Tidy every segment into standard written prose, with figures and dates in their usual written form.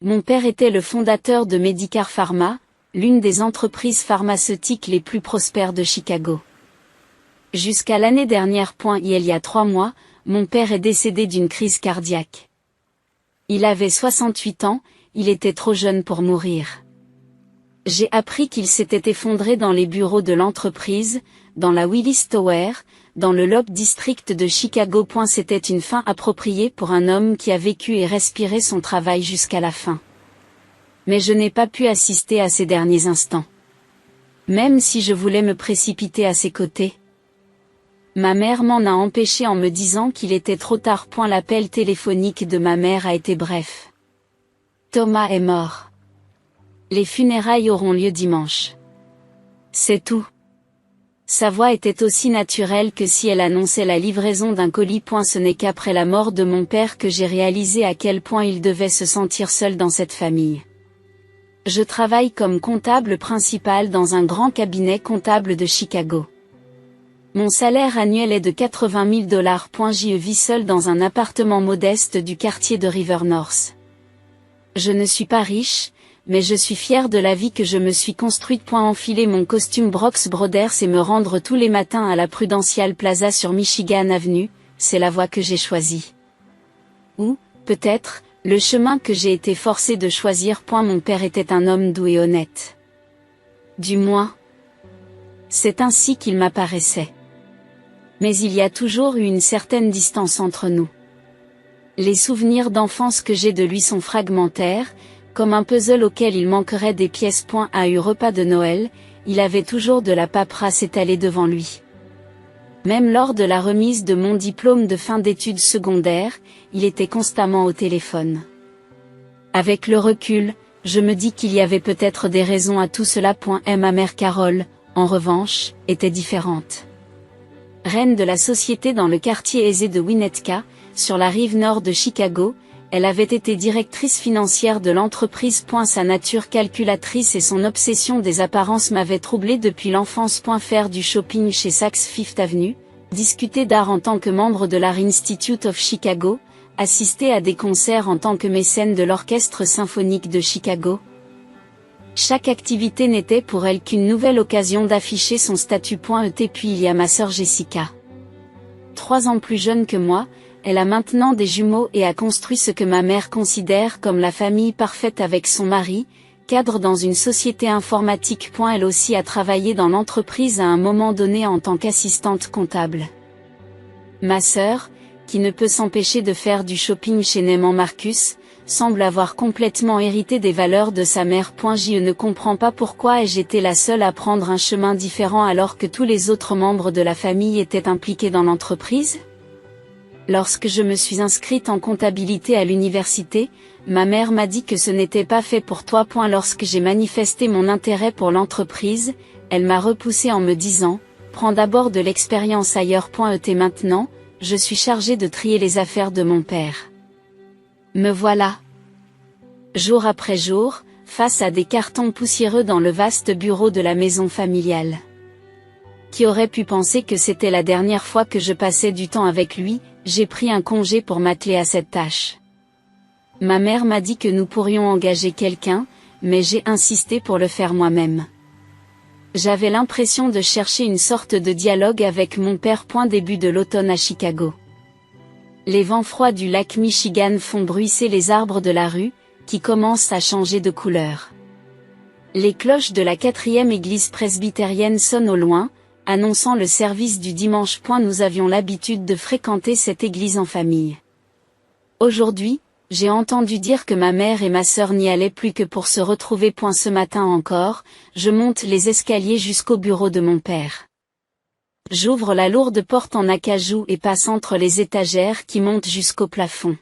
Mon père était le fondateur de Medicare Pharma, l'une des entreprises pharmaceutiques les plus prospères de Chicago. Jusqu'à l'année dernière. Il y a 3 mois, mon père est décédé d'une crise cardiaque. Il avait 68 ans, il était trop jeune pour mourir. J'ai appris qu'il s'était effondré dans les bureaux de l'entreprise, dans la Willis Tower, dans le Loeb District de Chicago. C'était une fin appropriée pour un homme qui a vécu et respiré son travail jusqu'à la fin. Mais je n'ai pas pu assister à ces derniers instants. Même si je voulais me précipiter à ses côtés. Ma mère m'en a empêché en me disant qu'il était trop tard. L'appel téléphonique de ma mère a été bref. Thomas est mort. Les funérailles auront lieu dimanche. C'est tout. Sa voix était aussi naturelle que si elle annonçait la livraison d'un colis. Ce n'est qu'après la mort de mon père que j'ai réalisé à quel point il devait se sentir seul dans cette famille. Je travaille comme comptable principal dans un grand cabinet comptable de Chicago. Mon salaire annuel est de $80 000. Je vis seul dans un appartement modeste du quartier de River North. Je ne suis pas riche, mais je suis fière de la vie que je me suis construite. Enfiler mon costume Brooks Brothers et me rendre tous les matins à la Prudential Plaza sur Michigan Avenue, c'est la voie que j'ai choisie. Ou, peut-être, le chemin que j'ai été forcée de choisir. Mon père était un homme doux et honnête. Du moins, c'est ainsi qu'il m'apparaissait. Mais il y a toujours eu une certaine distance entre nous. Les souvenirs d'enfance que j'ai de lui sont fragmentaires, comme un puzzle auquel il manquerait des pièces. À un repas de Noël, il avait toujours de la paperasse étalée devant lui. Même lors de la remise de mon diplôme de fin d'études secondaires, il était constamment au téléphone. Avec le recul, je me dis qu'il y avait peut-être des raisons à tout cela. Ma mère Carole, en revanche, était différente. Reine de la société dans le quartier aisé de Winnetka, sur la rive nord de Chicago, elle avait été directrice financière de l'entreprise. Sa nature calculatrice et son obsession des apparences m'avaient troublée depuis l'enfance. Faire du shopping chez Saks Fifth Avenue, discuter d'art en tant que membre de l'Art Institute of Chicago, assister à des concerts en tant que mécène de l'Orchestre symphonique de Chicago. Chaque activité n'était pour elle qu'une nouvelle occasion d'afficher son statut. Puis il y a ma sœur Jessica. 3 ans plus jeune que moi, elle a maintenant des jumeaux et a construit ce que ma mère considère comme la famille parfaite avec son mari, cadre dans une société informatique. Elle aussi a travaillé dans l'entreprise à un moment donné en tant qu'assistante comptable. Ma sœur, qui ne peut s'empêcher de faire du shopping chez Neiman Marcus, semble avoir complètement hérité des valeurs de sa mère. Je ne comprends pas pourquoi j'étais la seule à prendre un chemin différent alors que tous les autres membres de la famille étaient impliqués dans l'entreprise. Lorsque je me suis inscrite en comptabilité à l'université, ma mère m'a dit que ce n'était pas fait pour toi. Lorsque j'ai manifesté mon intérêt pour l'entreprise, elle m'a repoussée en me disant « Prends d'abord de l'expérience ailleurs. Maintenant, je suis chargée de trier les affaires de mon père. » Me voilà. Jour après jour, face à des cartons poussiéreux dans le vaste bureau de la maison familiale. Qui aurait pu penser que c'était la dernière fois que je passais du temps avec lui? J'ai pris un congé pour m'atteler à cette tâche. Ma mère m'a dit que nous pourrions engager quelqu'un, mais j'ai insisté pour le faire moi-même. J'avais l'impression de chercher une sorte de dialogue avec mon père. Début de l'automne à Chicago. Les vents froids du lac Michigan font bruisser les arbres de la rue, qui commencent à changer de couleur. Les cloches de la 4e église presbytérienne sonnent au loin, annonçant le service du dimanche. Nous avions l'habitude de fréquenter cette église en famille. Aujourd'hui, j'ai entendu dire que ma mère et ma sœur n'y allaient plus que pour se retrouver. Ce matin encore, je monte les escaliers jusqu'au bureau de mon père. J'ouvre la lourde porte en acajou et passe entre les étagères qui montent jusqu'au plafond.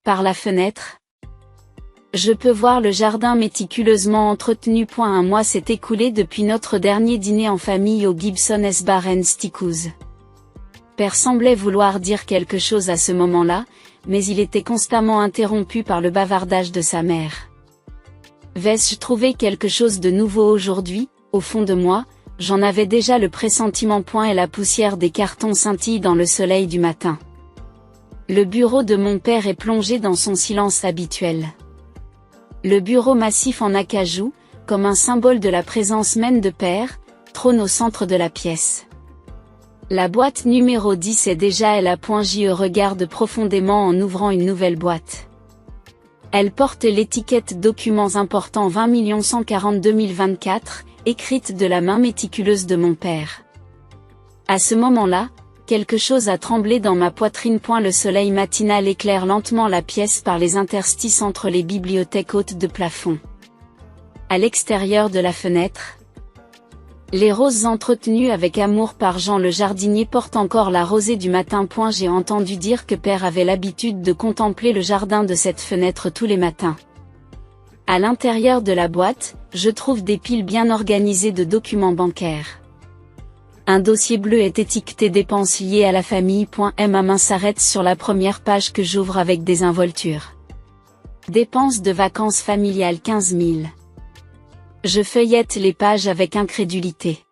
Par la fenêtre, je peux voir le jardin méticuleusement entretenu. Un mois s'est écoulé depuis notre dernier dîner en famille au Gibson's Bar and Steakhouse. Père semblait vouloir dire quelque chose à ce moment-là, mais il était constamment interrompu par le bavardage de sa mère. Vais-je trouver quelque chose de nouveau aujourd'hui? Au fond de moi, j'en avais déjà le pressentiment. Et la poussière des cartons scintille dans le soleil du matin. Le bureau de mon père est plongé dans son silence habituel. Le bureau massif en acajou, comme un symbole de la présence même de père, trône au centre de la pièce. La boîte numéro 10 est déjà elle à point J. Regarde profondément en ouvrant une nouvelle boîte. Elle porte l'étiquette Documents importants 20 140 2024, écrite de la main méticuleuse de mon père. À ce moment-là, quelque chose a tremblé dans ma poitrine. Le soleil matinal éclaire lentement la pièce par les interstices entre les bibliothèques hautes de plafond. À l'extérieur de la fenêtre, les roses entretenues avec amour par Jean le jardinier portent encore la rosée du matin. J'ai entendu dire que père avait l'habitude de contempler le jardin de cette fenêtre tous les matins. À l'intérieur de la boîte, je trouve des piles bien organisées de documents bancaires. Un dossier bleu est étiqueté dépenses liées à la famille. Ma main s'arrête sur la première page que j'ouvre avec des involtures. Dépenses de vacances familiales 15 000. Je feuillette les pages avec incrédulité.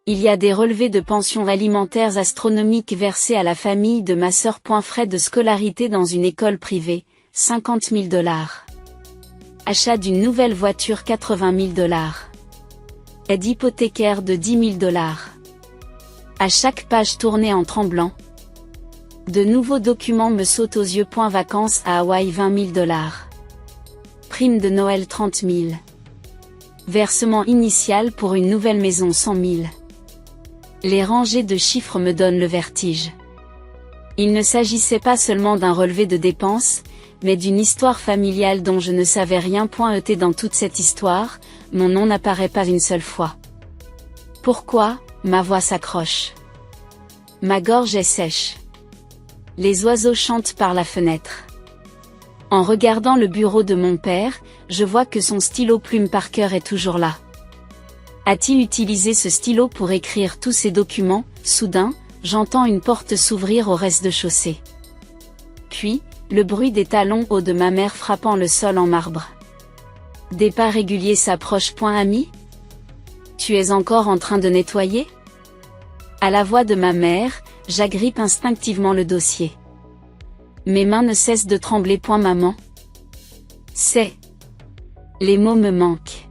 Il y a des relevés de pensions alimentaires astronomiques versés à la famille de ma sœur. Frais de scolarité dans une école privée, 50 000 $. Achat d'une nouvelle voiture 80 000 $. Aide hypothécaire de 10 000 $. À chaque page tournée en tremblant, de nouveaux documents me sautent aux yeux. Vacances à Hawaï 20 000 $. Prime de Noël 30 000. Versement initial pour une nouvelle maison 100 000. Les rangées de chiffres me donnent le vertige. Il ne s'agissait pas seulement d'un relevé de dépenses, mais d'une histoire familiale dont je ne savais rien. Dans toute cette histoire, mon nom n'apparaît pas une seule fois. Pourquoi? Ma voix s'accroche. Ma gorge est sèche. Les oiseaux chantent par la fenêtre. En regardant le bureau de mon père, je vois que son stylo plume Parker est toujours là. A-t-il utilisé ce stylo pour écrire tous ces documents? Soudain, j'entends une porte s'ouvrir au rez-de-chaussée. Puis, le bruit des talons hauts de ma mère frappant le sol en marbre. Des pas réguliers s'approchent. Ami? Tu es encore en train de nettoyer? À la voix de ma mère, j'agrippe instinctivement le dossier. Mes mains ne cessent de trembler. Maman? C'est... Les mots me manquent.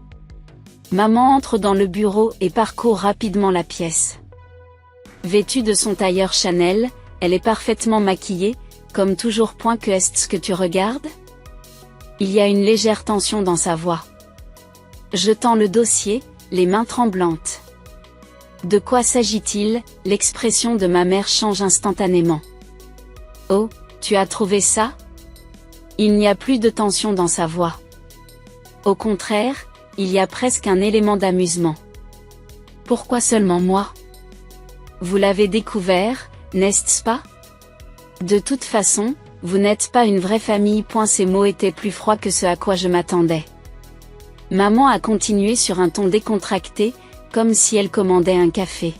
Maman entre dans le bureau et parcourt rapidement la pièce. Vêtue de son tailleur Chanel, elle est parfaitement maquillée, comme toujours. Que est-ce que tu regardes? Il y a une légère tension dans sa voix. Je tends le dossier, les mains tremblantes. De quoi s'agit-il? L'expression de ma mère change instantanément. Oh, tu as trouvé ça? Il n'y a plus de tension dans sa voix. Au contraire, il y a presque un élément d'amusement. Pourquoi seulement moi? Vous l'avez découvert, n'est-ce pas? De toute façon, vous n'êtes pas une vraie famille. Ces mots étaient plus froids que ce à quoi je m'attendais. Maman a continué sur un ton décontracté, comme si elle commandait un café.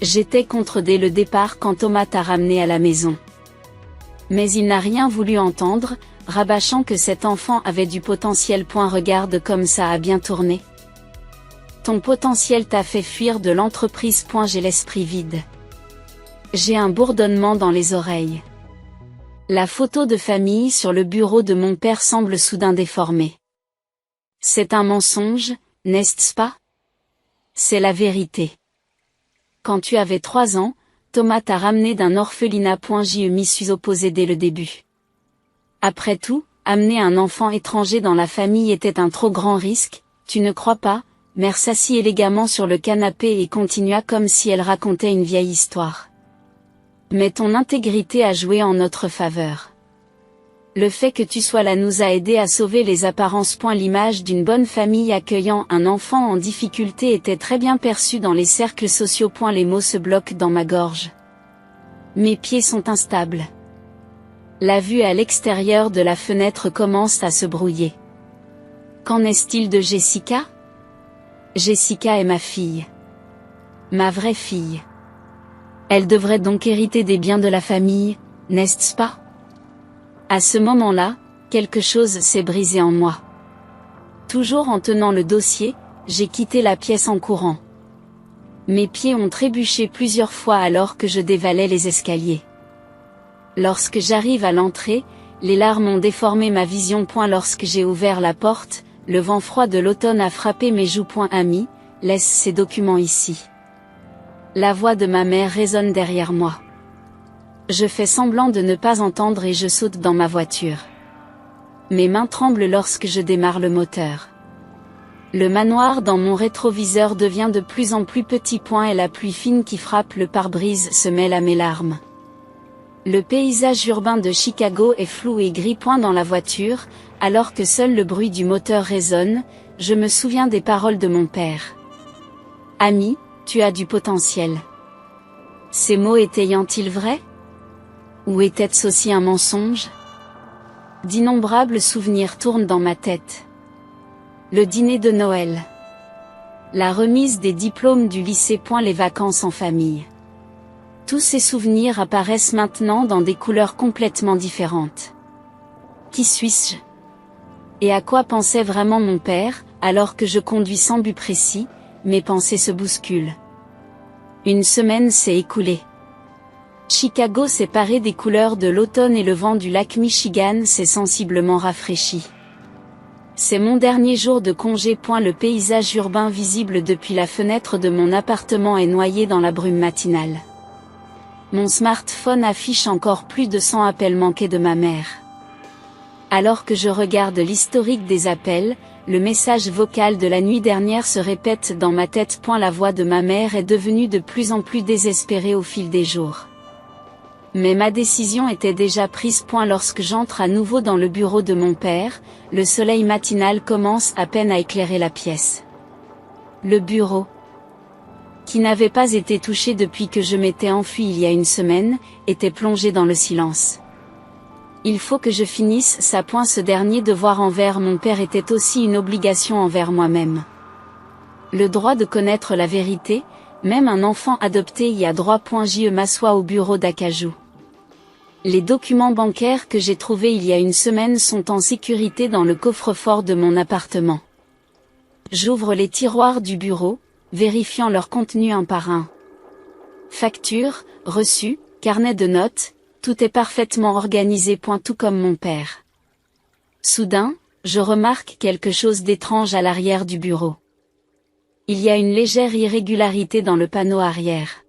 J'étais contre dès le départ quand Thomas t'a ramené à la maison. Mais il n'a rien voulu entendre, rabâchant que cet enfant avait du potentiel. Regarde comme ça a bien tourné. Ton potentiel t'a fait fuir de l'entreprise. J'ai l'esprit vide. J'ai un bourdonnement dans les oreilles. La photo de famille sur le bureau de mon père semble soudain déformée. C'est un mensonge, n'est-ce pas? C'est la vérité. Quand tu avais 3 ans, Thomas t'a ramené d'un orphelinat. Je m'y suis opposé dès le début. Après tout, amener un enfant étranger dans la famille était un trop grand risque, tu ne crois pas? Mère s'assit élégamment sur le canapé et continua comme si elle racontait une vieille histoire. Mais ton intégrité a joué en notre faveur. Le fait que tu sois là nous a aidé à sauver les apparences. L'image d'une bonne famille accueillant un enfant en difficulté était très bien perçue dans les cercles sociaux. Les mots se bloquent dans ma gorge. Mes pieds sont instables. La vue à l'extérieur de la fenêtre commence à se brouiller. Qu'en est-il de Jessica? Jessica est ma fille. Ma vraie fille. Elle devrait donc hériter des biens de la famille, n'est-ce pas? À ce moment-là, quelque chose s'est brisé en moi. Toujours en tenant le dossier, j'ai quitté la pièce en courant. Mes pieds ont trébuché plusieurs fois alors que je dévalais les escaliers. Lorsque j'arrive à l'entrée, Les larmes ont déformé ma vision. Lorsque j'ai ouvert la porte, le vent froid de l'automne a frappé mes joues. Ami, laisse ces documents ici. La voix de ma mère résonne derrière moi. Je fais semblant de ne pas entendre et je saute dans ma voiture. Mes mains tremblent lorsque je démarre le moteur. Le manoir dans mon rétroviseur devient de plus en plus petit. Et la pluie fine qui frappe le pare-brise se mêle à mes larmes. Le paysage urbain de Chicago est flou et gris. Dans la voiture, alors que seul le bruit du moteur résonne, je me souviens des paroles de mon père. Ami, tu as du potentiel. Ces mots étaient-ils vrais? Ou était-ce aussi un mensonge? D'innombrables souvenirs tournent dans ma tête. Le dîner de Noël. La remise des diplômes du lycée. Les vacances en famille. Tous ces souvenirs apparaissent maintenant dans des couleurs complètement différentes. Qui suis-je? Et à quoi pensait vraiment mon père, alors que je conduis sans but précis? Mes pensées se bousculent. Une semaine s'est écoulée. Chicago s'est paré des couleurs de l'automne et le vent du lac Michigan s'est sensiblement rafraîchi. C'est mon dernier jour de congé. Le paysage urbain visible depuis la fenêtre de mon appartement est noyé dans la brume matinale. Mon smartphone affiche encore plus de 100 appels manqués de ma mère. Alors que je regarde l'historique des appels, le message vocal de la nuit dernière se répète dans ma tête. La voix de ma mère est devenue de plus en plus désespérée au fil des jours. Mais ma décision était déjà prise. Lorsque j'entre à nouveau dans le bureau de mon père, le soleil matinal commence à peine à éclairer la pièce. Le bureau, qui n'avait pas été touché depuis que je m'étais enfui il y a une semaine, était plongé dans le silence. Il faut que je finisse ça. Ce dernier devoir envers mon père était aussi une obligation envers moi-même. Le droit de connaître la vérité, même un enfant adopté y a droit. Je m'assois au bureau d'acajou. Les documents bancaires que j'ai trouvés il y a une semaine sont en sécurité dans le coffre-fort de mon appartement. J'ouvre les tiroirs du bureau, vérifiant leur contenu un par un. Factures, reçus, carnet de notes, tout est parfaitement organisé. Tout comme mon père. Soudain, je remarque quelque chose d'étrange à l'arrière du bureau. Il y a une légère irrégularité dans le panneau arrière.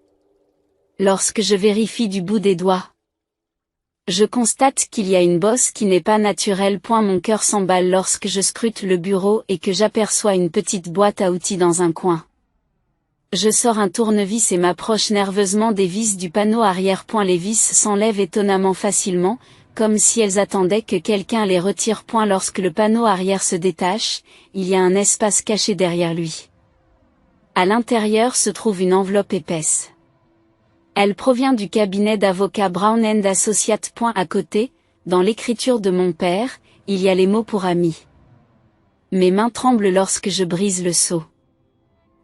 Lorsque je vérifie du bout des doigts, je constate qu'il y a une bosse qui n'est pas naturelle. Mon cœur s'emballe lorsque je scrute le bureau et que j'aperçois une petite boîte à outils dans un coin. Je sors un tournevis et m'approche nerveusement des vis du panneau arrière. Les vis s'enlèvent étonnamment facilement, comme si elles attendaient que quelqu'un les retire. Lorsque le panneau arrière se détache, il y a un espace caché derrière lui. À l'intérieur se trouve une enveloppe épaisse. Elle provient du cabinet d'avocats Brown & Associates. À côté, dans l'écriture de mon père, il y a les mots pour ami. Mes mains tremblent lorsque je brise le sceau.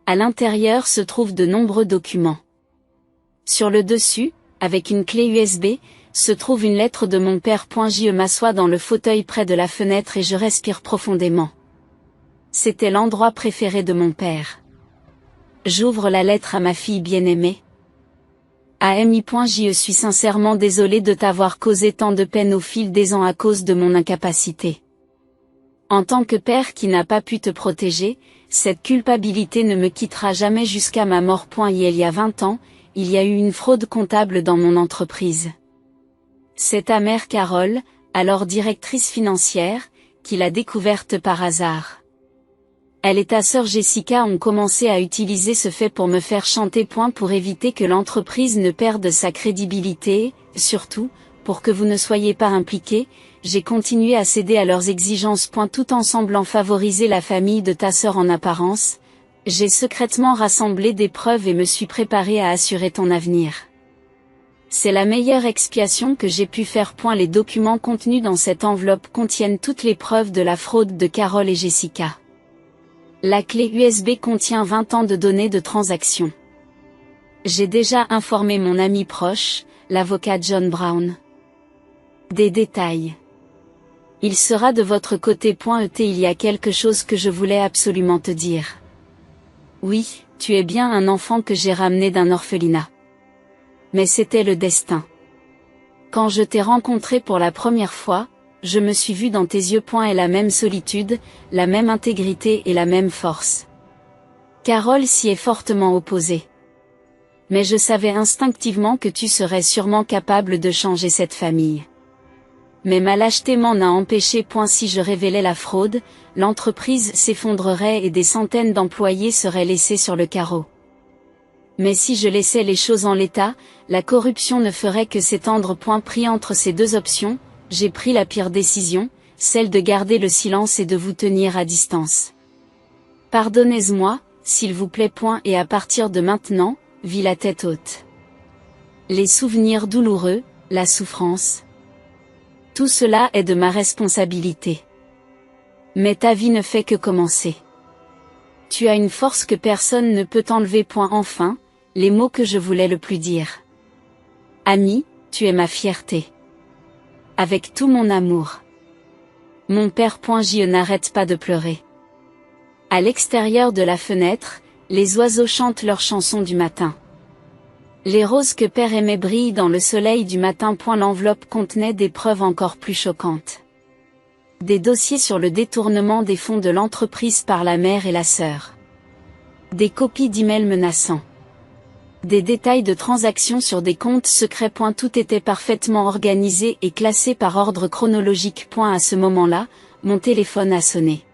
À l'intérieur se trouvent de nombreux documents. Sur le dessus, avec une clé USB, se trouve une lettre de mon père. Je m'assois dans le fauteuil près de la fenêtre et je respire profondément. C'était l'endroit préféré de mon père. J'ouvre la lettre à ma fille bien-aimée. Ami. Je suis sincèrement désolé de t'avoir causé tant de peine au fil des ans à cause de mon incapacité. En tant que père qui n'a pas pu te protéger, cette culpabilité ne me quittera jamais jusqu'à ma mort. Il y a 20 ans, il y a eu une fraude comptable dans mon entreprise. C'est ta mère Carole, alors directrice financière, qui l'a découverte par hasard. Elle et ta sœur Jessica ont commencé à utiliser ce fait pour me faire chanter. Pour éviter que l'entreprise ne perde sa crédibilité, surtout, pour que vous ne soyez pas impliqués, j'ai continué à céder à leurs exigences. Tout en semblant favoriser la famille de ta sœur en apparence, j'ai secrètement rassemblé des preuves et me suis préparé à assurer ton avenir. C'est la meilleure expiation que j'ai pu faire. Les documents contenus dans cette enveloppe contiennent toutes les preuves de la fraude de Carole et Jessica. La clé USB contient 20 ans de données de transaction. J'ai déjà informé mon ami proche, l'avocat John Brown. Des détails. Il sera de votre côté. Il y a quelque chose que je voulais absolument te dire. Oui, tu es bien un enfant que j'ai ramené d'un orphelinat. Mais c'était le destin. Quand je t'ai rencontré pour la première fois, je me suis vu dans tes yeux. Et la même solitude, la même intégrité et la même force. Carole s'y est fortement opposée. Mais je savais instinctivement que tu serais sûrement capable de changer cette famille. Mais ma lâcheté m'en a empêché. Si je révélais la fraude, l'entreprise s'effondrerait et des centaines d'employés seraient laissés sur le carreau. Mais si je laissais les choses en l'état, la corruption ne ferait que s'étendre. Pris entre ces deux options, j'ai pris la pire décision, celle de garder le silence et de vous tenir à distance. Pardonnez-moi, s'il vous plaît. Et à partir de maintenant, vis la tête haute. Les souvenirs douloureux, la souffrance. Tout cela est de ma responsabilité. Mais ta vie ne fait que commencer. Tu as une force que personne ne peut enlever. Enfin, les mots que je voulais le plus dire. Ami, tu es ma fierté. Avec tout mon amour. Mon père. Je n'arrête pas de pleurer. À l'extérieur de la fenêtre, les oiseaux chantent leur chanson du matin. Les roses que père aimait brillent dans le soleil du matin. L'enveloppe contenait des preuves encore plus choquantes. Des dossiers sur le détournement des fonds de l'entreprise par la mère et la sœur. Des copies d'emails menaçants. Des détails de transactions sur des comptes secrets. Tout était parfaitement organisé et classé par ordre chronologique. À ce moment-là, mon téléphone a sonné.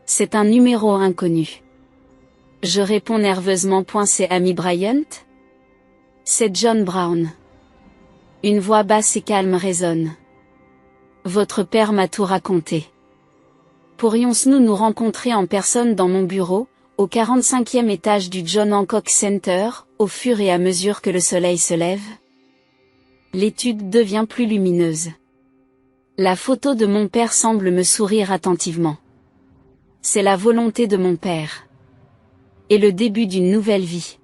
C'est un numéro inconnu. Je réponds nerveusement. C'est Amy Bryant? C'est John Brown. Une voix basse et calme résonne. Votre père m'a tout raconté. Pourrions-nous nous rencontrer en personne dans mon bureau, au 45e étage du John Hancock Center, au fur et à mesure que le soleil se lève? L'étude devient plus lumineuse. La photo de mon père semble me sourire attentivement. C'est la volonté de mon père. Et le début d'une nouvelle vie.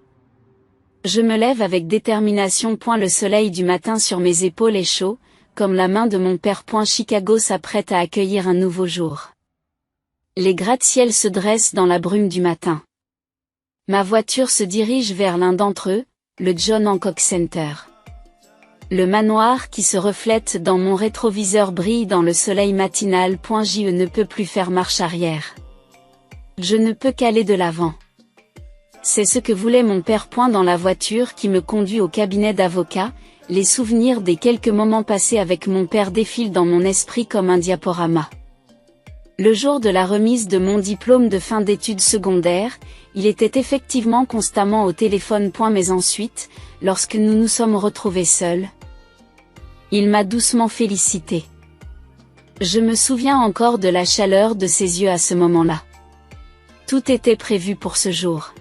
Je me lève avec détermination. Le soleil du matin sur mes épaules est chaud, comme la main de mon père. Chicago s'apprête à accueillir un nouveau jour. Les gratte-ciels se dressent dans la brume du matin. Ma voiture se dirige vers l'un d'entre eux, le John Hancock Center. Le manoir qui se reflète dans mon rétroviseur brille dans le soleil matinal. Je ne peux plus faire marche arrière. Je ne peux qu'aller de l'avant. C'est ce que voulait mon père. Dans la voiture qui me conduit au cabinet d'avocat, les souvenirs des quelques moments passés avec mon père défilent dans mon esprit comme un diaporama. Le jour de la remise de mon diplôme de fin d'études secondaires, il était effectivement constamment au téléphone. Mais ensuite, lorsque nous nous sommes retrouvés seuls, il m'a doucement félicité. Je me souviens encore de la chaleur de ses yeux à ce moment-là. Tout était prévu pour ce jour.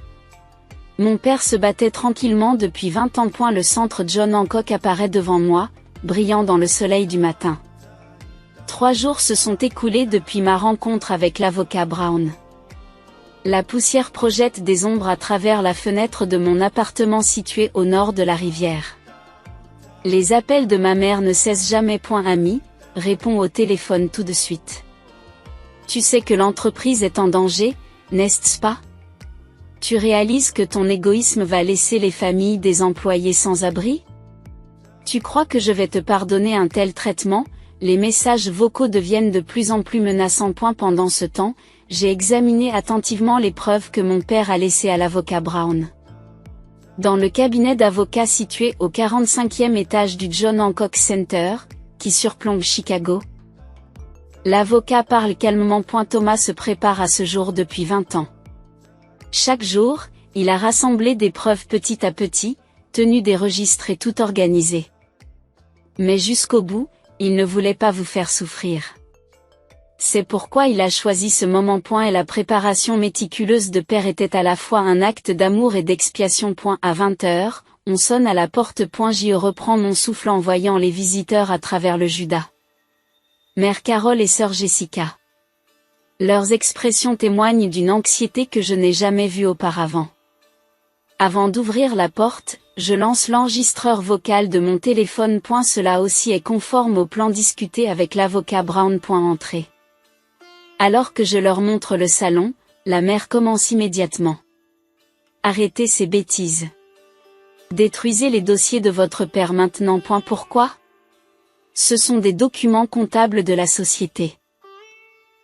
Mon père se battait tranquillement depuis 20 ans. Le centre John Hancock apparaît devant moi, brillant dans le soleil du matin. 3 jours se sont écoulés depuis ma rencontre avec l'avocat Brown. La poussière projette des ombres à travers la fenêtre de mon appartement situé au nord de la rivière. Les appels de ma mère ne cessent jamais. Ami, réponds au téléphone tout de suite. Tu sais que l'entreprise est en danger, n'est-ce pas? Tu réalises que ton égoïsme va laisser les familles des employés sans abri? Tu crois que je vais te pardonner un tel traitement? Les messages vocaux deviennent de plus en plus menaçants. Pendant ce temps, j'ai examiné attentivement les preuves que mon père a laissées à l'avocat Brown. Dans le cabinet d'avocat situé au 45e étage du John Hancock Center, qui surplombe Chicago, l'avocat parle calmement. Thomas se prépare à ce jour depuis 20 ans. Chaque jour, il a rassemblé des preuves petit à petit, tenu des registres et tout organisé. Mais jusqu'au bout, il ne voulait pas vous faire souffrir. C'est pourquoi il a choisi ce moment. Et la préparation méticuleuse de père était à la fois un acte d'amour et d'expiation. À 20h, on sonne à la porte. Je reprends mon souffle en voyant les visiteurs à travers le Judas. Mère Carole et sœur Jessica. Leurs expressions témoignent d'une anxiété que je n'ai jamais vue auparavant. Avant d'ouvrir la porte, je lance l'enregistreur vocal de mon téléphone. Cela aussi est conforme au plan discuté avec l'avocat Brown. Entrée. Alors que je leur montre le salon, la mère commence immédiatement. Arrêtez ces bêtises. Détruisez les dossiers de votre père maintenant. Pourquoi? Ce sont des documents comptables de la société.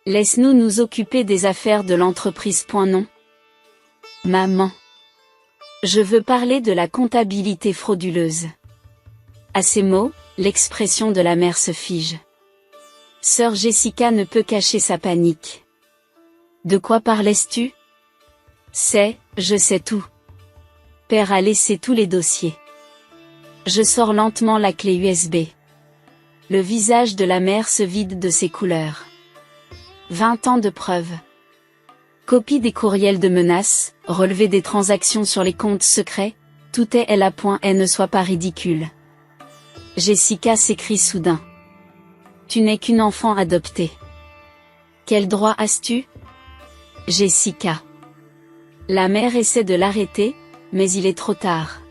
Laisse-nous nous occuper des affaires de l'entreprise. Non. Maman. Je veux parler de la comptabilité frauduleuse. À ces mots, l'expression de la mère se fige. Sœur Jessica ne peut cacher sa panique. De quoi parlais-tu? Je sais tout. Père a laissé tous les dossiers. Je sors lentement la clé USB. Le visage de la mère se vide de ses couleurs. 20 ans de preuves. Copie des courriels de menaces, relevé des transactions sur les comptes secrets, tout est à point et ne soit pas ridicule. Jessica s'écrie soudain. Tu n'es qu'une enfant adoptée. Quel droit as-tu? Jessica. La mère essaie de l'arrêter, mais il est trop tard.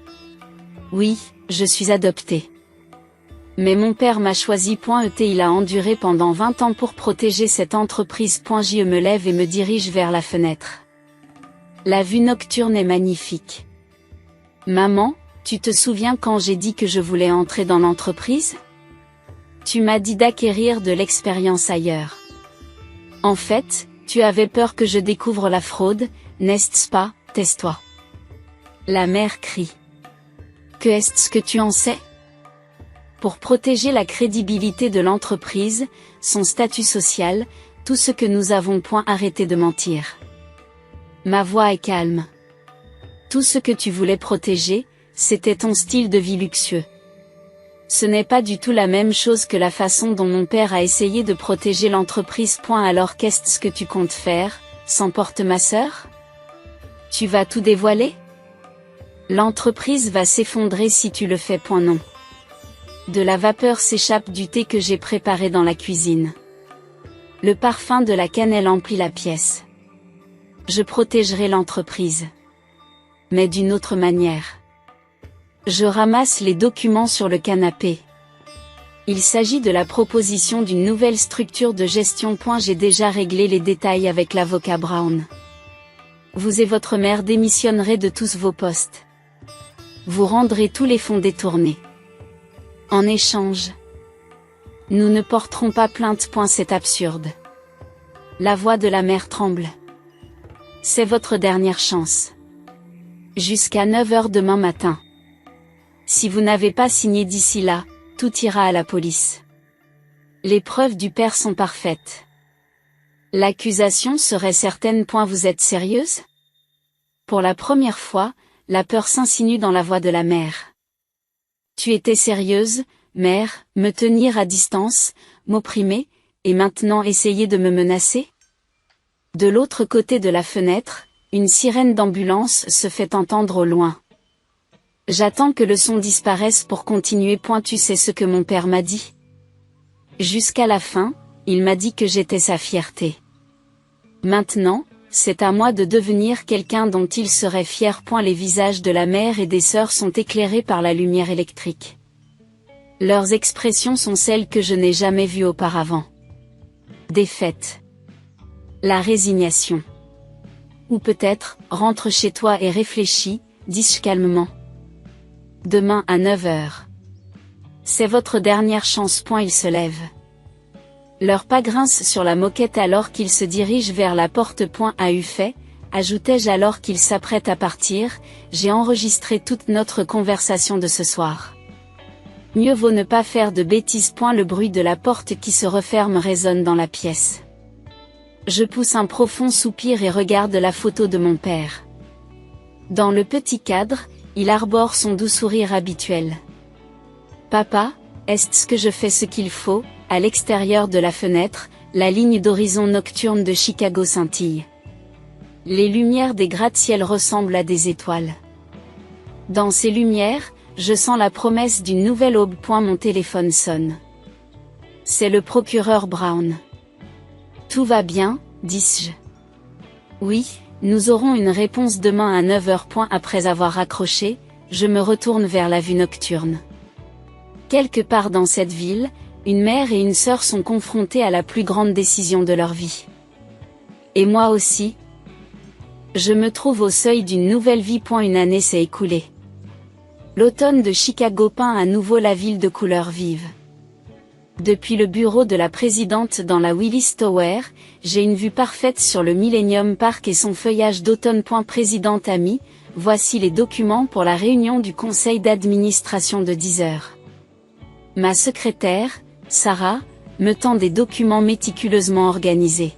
Oui, je suis adoptée. Mais mon père m'a choisi. Il a enduré pendant 20 ans pour protéger cette entreprise. Je me lève et me dirige vers la fenêtre. La vue nocturne est magnifique. Maman, tu te souviens quand j'ai dit que je voulais entrer dans l'entreprise? Tu m'as dit d'acquérir de l'expérience ailleurs. En fait, tu avais peur que je découvre la fraude, n'est-ce pas? Tais-toi. La mère crie. Que est-ce que tu en sais? Pour protéger la crédibilité de l'entreprise, son statut social, tout ce que nous avons. Arrêté de mentir. Ma voix est calme. Tout ce que tu voulais protéger, c'était ton style de vie luxueux. Ce n'est pas du tout la même chose que la façon dont mon père a essayé de protéger l'entreprise. Alors qu'est-ce que tu comptes faire, s'emporte ma sœur? Tu vas tout dévoiler? L'entreprise va s'effondrer si tu le fais. Non. De la vapeur s'échappe du thé que j'ai préparé dans la cuisine. Le parfum de la cannelle emplit la pièce. Je protégerai l'entreprise. Mais d'une autre manière. Je ramasse les documents sur le canapé. Il s'agit de la proposition d'une nouvelle structure de gestion. J'ai déjà réglé les détails avec l'avocat Brown. Vous et votre mère démissionnerez de tous vos postes. Vous rendrez tous les fonds détournés. En échange, nous ne porterons pas plainte. C'est absurde. La voix de la mère tremble. C'est votre dernière chance. Jusqu'à 9 h demain matin. Si vous n'avez pas signé d'ici là, tout ira à la police. Les preuves du père sont parfaites. L'accusation serait certaine. Vous êtes sérieuse? Pour la première fois, la peur s'insinue dans la voix de la mère. Tu étais sérieuse, mère, me tenir à distance, m'opprimer, et maintenant essayer de me menacer? De l'autre côté de la fenêtre, une sirène d'ambulance se fait entendre au loin. J'attends que le son disparaisse pour continuer. Tu sais ce que mon père m'a dit? Jusqu'à la fin, il m'a dit que j'étais sa fierté. Maintenant, c'est à moi de devenir quelqu'un dont il serait fier. Les visages de la mère et des sœurs sont éclairés par la lumière électrique. Leurs expressions sont celles que je n'ai jamais vues auparavant. Défaite. La résignation. Ou peut-être, rentre chez toi et réfléchis, dis-je calmement. Demain à 9 h. C'est votre dernière chance. Il se lève. Leurs pas grincent sur la moquette alors qu'il se dirige vers la porte. A eu fait, ajoutai-je alors qu'il s'apprête à partir, j'ai enregistré toute notre conversation de ce soir. Mieux vaut ne pas faire de bêtises. Le bruit de la porte qui se referme résonne dans la pièce. Je pousse un profond soupir et regarde la photo de mon père. Dans le petit cadre, il arbore son doux sourire habituel. Papa, est-ce que je fais ce qu'il faut? À l'extérieur de la fenêtre, la ligne d'horizon nocturne de Chicago scintille. Les lumières des gratte-ciel ressemblent à des étoiles. Dans ces lumières, je sens la promesse d'une nouvelle aube. Mon téléphone sonne. C'est le procureur Brown. Tout va bien, dis-je. Oui, nous aurons une réponse demain à 9 h. Après avoir raccroché, je me retourne vers la vue nocturne. Quelque part dans cette ville, une mère et une sœur sont confrontées à la plus grande décision de leur vie. Et moi aussi. Je me trouve au seuil d'une nouvelle vie. Une année s'est écoulée. L'automne de Chicago peint à nouveau la ville de couleurs vives. Depuis le bureau de la présidente dans la Willis Tower, j'ai une vue parfaite sur le Millennium Park et son feuillage d'automne. Présidente amie, voici les documents pour la réunion du conseil d'administration de 10 heures. Ma secrétaire, Sarah, me tend des documents méticuleusement organisés.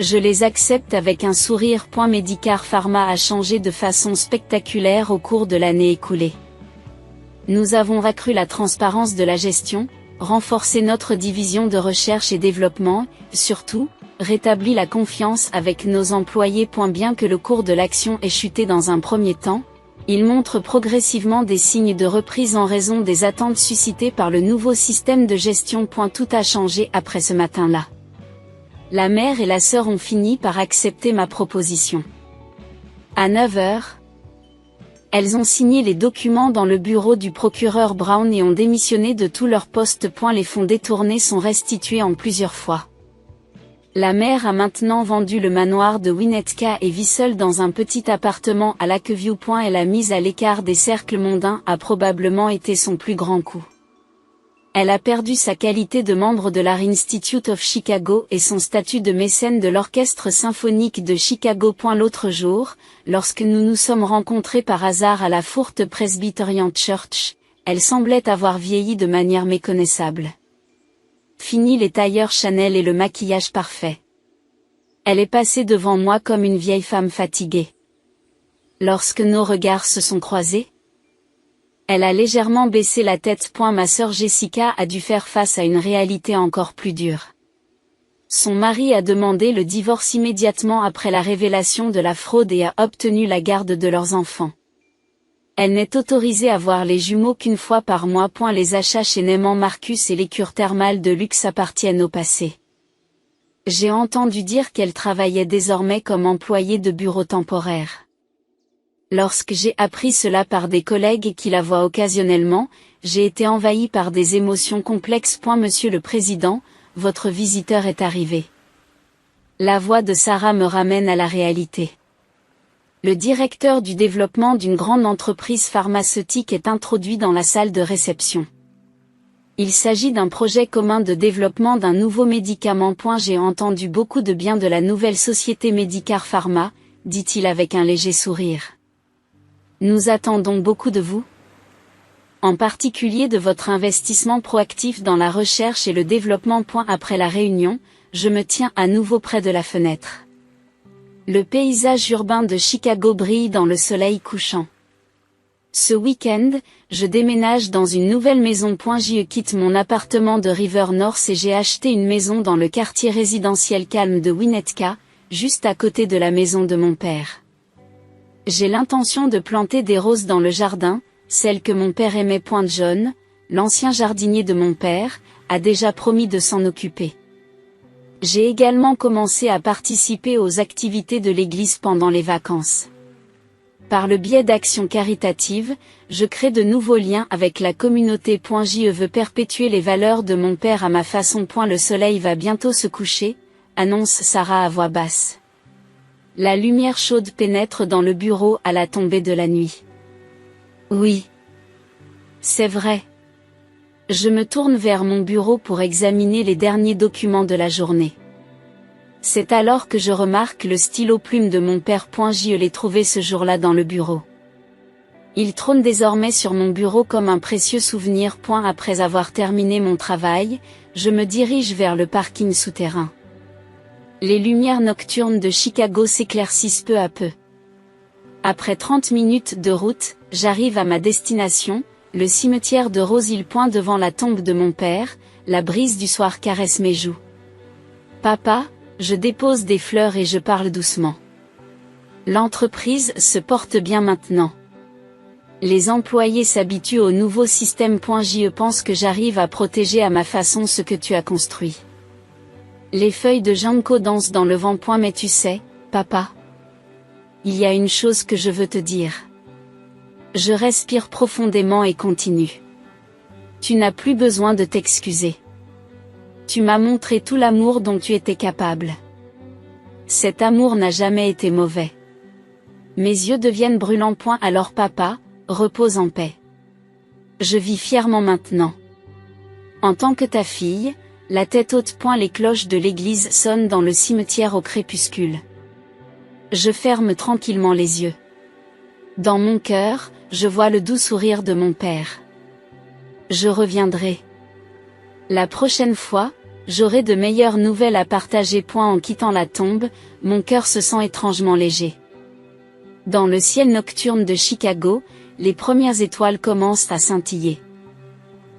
Je les accepte avec un sourire. Medicar Pharma a changé de façon spectaculaire au cours de l'année écoulée. Nous avons accru la transparence de la gestion, renforcé notre division de recherche et développement, surtout, rétabli la confiance avec nos employés. Bien que le cours de l'action ait chuté dans un premier temps, il montre progressivement des signes de reprise en raison des attentes suscitées par le nouveau système de gestion. Tout a changé après ce matin-là. La mère et la sœur ont fini par accepter ma proposition. À 9 heures, elles ont signé les documents dans le bureau du procureur Brown et ont démissionné de tous leurs postes. Les fonds détournés sont restitués en plusieurs fois. La mère a maintenant vendu le manoir de Winnetka et vit seule dans un petit appartement à Lakeview. Et la mise à l'écart des cercles mondains a probablement été son plus grand coup. Elle a perdu sa qualité de membre de l'Art Institute of Chicago et son statut de mécène de l'Orchestre symphonique de Chicago. L'autre jour, lorsque nous nous sommes rencontrés par hasard à la Fourth Presbyterian Church, elle semblait avoir vieilli de manière méconnaissable. Fini les tailleurs Chanel et le maquillage parfait. Elle est passée devant moi comme une vieille femme fatiguée. Lorsque nos regards se sont croisés, elle a légèrement baissé la tête. Ma sœur Jessica a dû faire face à une réalité encore plus dure. Son mari a demandé le divorce immédiatement après la révélation de la fraude et a obtenu la garde de leurs enfants. Elle n'est autorisée à voir les jumeaux qu'une fois par mois. Les achats chez Neiman Marcus et les cures thermales de luxe appartiennent au passé. J'ai entendu dire qu'elle travaillait désormais comme employée de bureau temporaire. Lorsque j'ai appris cela par des collègues qui la voient occasionnellement, j'ai été envahi par des émotions complexes. Monsieur le Président, votre visiteur est arrivé. La voix de Sarah me ramène à la réalité. Le directeur du développement d'une grande entreprise pharmaceutique est introduit dans la salle de réception. Il s'agit d'un projet commun de développement d'un nouveau médicament. J'ai entendu beaucoup de bien de la nouvelle société Medicar Pharma, dit-il avec un léger sourire. Nous attendons beaucoup de vous. En particulier de votre investissement proactif dans la recherche et le développement. Après la réunion, je me tiens à nouveau près de la fenêtre. Le paysage urbain de Chicago brille dans le soleil couchant. Ce week-end, je déménage dans une nouvelle maison. Je quitte mon appartement de River North et j'ai acheté une maison dans le quartier résidentiel calme de Winnetka, juste à côté de la maison de mon père. J'ai l'intention de planter des roses dans le jardin, celles que mon père aimait. John, l'ancien jardinier de mon père, a déjà promis de s'en occuper. J'ai également commencé à participer aux activités de l'église pendant les vacances. Par le biais d'actions caritatives, je crée de nouveaux liens avec la communauté. Je veux perpétuer les valeurs de mon père à ma façon. Le soleil va bientôt se coucher, annonce Sarah à voix basse. La lumière chaude pénètre dans le bureau à la tombée de la nuit. Oui. C'est vrai. Je me tourne vers mon bureau pour examiner les derniers documents de la journée. C'est alors que je remarque le stylo plume de mon père. Je l'ai trouvé ce jour-là dans le bureau. Il trône désormais sur mon bureau comme un précieux souvenir. Après avoir terminé mon travail, je me dirige vers le parking souterrain. Les lumières nocturnes de Chicago s'éclaircissent peu à peu. Après 30 minutes de route, j'arrive à ma destination, le cimetière de Rose Hill. Devant la tombe de mon père, la brise du soir caresse mes joues. Papa, je dépose des fleurs et je parle doucement. L'entreprise se porte bien maintenant. Les employés s'habituent au nouveau système. Je pense que j'arrive à protéger à ma façon ce que tu as construit. Les feuilles de ginkgo dansent dans le vent. Mais tu sais, papa, il y a une chose que je veux te dire. Je respire profondément et continue. Tu n'as plus besoin de t'excuser. Tu m'as montré tout l'amour dont tu étais capable. Cet amour n'a jamais été mauvais. Mes yeux deviennent brûlants. Alors papa, repose en paix. Je vis fièrement maintenant. En tant que ta fille, la tête haute, les cloches de l'église sonnent dans le cimetière au crépuscule. Je ferme tranquillement les yeux. Dans mon cœur, je vois le doux sourire de mon père. Je reviendrai. La prochaine fois, j'aurai de meilleures nouvelles à partager. En quittant la tombe, mon cœur se sent étrangement léger. Dans le ciel nocturne de Chicago, les premières étoiles commencent à scintiller.